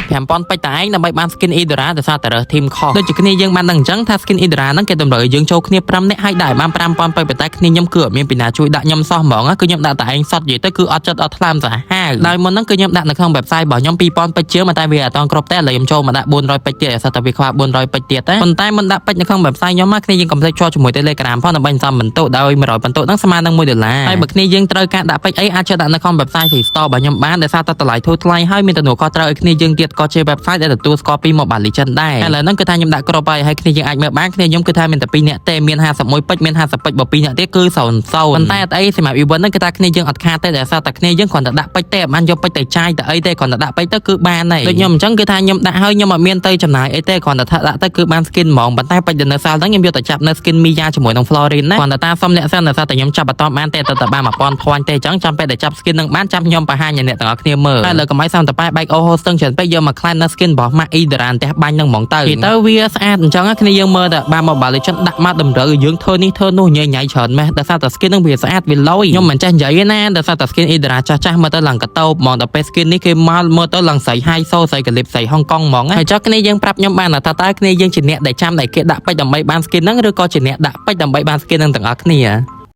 5,000 ពេជ្រតែឯងដើម្បីបាន skin Idra ដោយសារតែរើស team ខុសដូចជាគ្នាយើងបានដឹងអញ្ចឹងថា skin Idra ហ្នឹងគេតម្រូវឲ្យយើងចូលគ្នា5នាក់ហើយដែរបាន 5,000 ពេជ្រតែគ្នាខ្ញុំគឺអត់មានពីណាជួយដាក់ខ្ញុំសោះហ្មងគឺខ្ញុំដាក់តែឯងសតនិយាយទៅគឺអត់ចិត្តអត់ថ្លើមសាហាវដោយមុនហ្នឹងគឺខ្ញុំដាក់នៅក្នុង website របស់ខ្ញុំ 2,000 ពេជ្រជាងតែវាអត់តន់គ្រប់ទេឥឡូវខ្ញុំចូលមកដាក់ 400 ពេជ្រទៀតឲ្យសតតែវាខ្វះ 400 ពេជ្រទៀតតែប៉ុន្តែមុនដាក់ពេជ្រនៅក្នុង website ខ្ញុំមកគ្នាយើងកុំភ្លេចចូលជាមួយ Telegram ផងដើម្បីសំបន្ទុកដោយ100បន្ទុកហ្នឹងស្មើនឹង$1ហើយបើគ្នាយើងត្រូវការដាក់ពេជ្រអីអាចចុះដាក់នៅក្នុង website Free Store របស់ខ្ញុំបានដោយសារតែតម្លៃធូរថ្លៃហើយមានទំនួលខុសត្រូវឲ្យគ្នាយើងទៀតក៏ជា website ដែលទទួលស្គាល់ពី Mobile Legends ដែរឥឡូវហ្នឹងគឺថាខ្ញុំដាក់គ្រប់ហើយគ្នាយើងអាចមើលបានគ្នាខ្ញុំគឺថាមានតែ2នាក់ទេមាន51ពេជ្រមាន50ពេជ្របើ2នាក់ទៀតគឺ00ប៉ុន្តែអត់អីសម្រាប់ event ហ្នឹងគឺថាគ្នាយើងអត់ខាតទេដោយសារតែគ្នាយើងគ្រាន់តែដាក់ពេជ្រទេបានយកពេជ្រទៅចាយទៅអីទេគ្រាន់តែដាក់ពេជ្រទៅគឺបានហើយដូចខ្ញុំអញ្ចឹងគឺថាខ្ញុំដាក់ហើយខ្ញុំអត់មានទៅចំណាយអីទេគ្រាន់តែថាដាក់ទៅគឺបាន skin ហ្មងប៉ុន្តែពេជ្រនៅសាលហ្នឹងខ្ញុំយកទៅចាប់នៅ skin Mia ជាមួយនឹង Florine ណាគ្រាន់តែសុំអ្នកសិនដោយសារតែខ្ញុំចាប់អត់បានទេទៅបាន 1000 point ទេអញ្ចឹងចាំពេលដែលចាប់ skin នឹងបានចាប់ខ្ញុំបង្ហាញអ្នកទាំងអស់គ្នាមើលហើយលើកុំឲ្យសំតប៉ែបែកអូ hosting ច្រើនពេកយកមក client នៅ skin របស់ Mac Idra ផ្ទះបាញ់នឹងហ្មងទៅវាស្អាតអញ្ចឹងគ្នាយើងមើលតែបាន Mobile Legends ដាក់មកតម្រូវឲ្យយើងធ្វើនេះធ្វើនោះញ៉ៃច្រើនម៉េះដោយសារតែ skin នឹងវាស្អាតវាលយខ្ញុំមិនចេះនិយាយណាដោយសារតែ skin Idra ចាស់មើលទៅឡើងកតោបហ្មងដល់ពេល skin នេះគេមកមើលទៅឡើងស្រី high so ស្រីកលិបស្រីហុងកុងហ្មងហើយចុះគ្នាយើងប្រាប់ខ្ញុំបានថាតើគ្នាយើងជាអ្នកដែលចាំតែគេដាក់ពេជ្រដើម្បីបាន skin ហ្នឹងឬក៏ជាអ្នកដាក់ពេជ្រដើម្បីបាន skin ហ្នឹងទាំងអស់គ្នា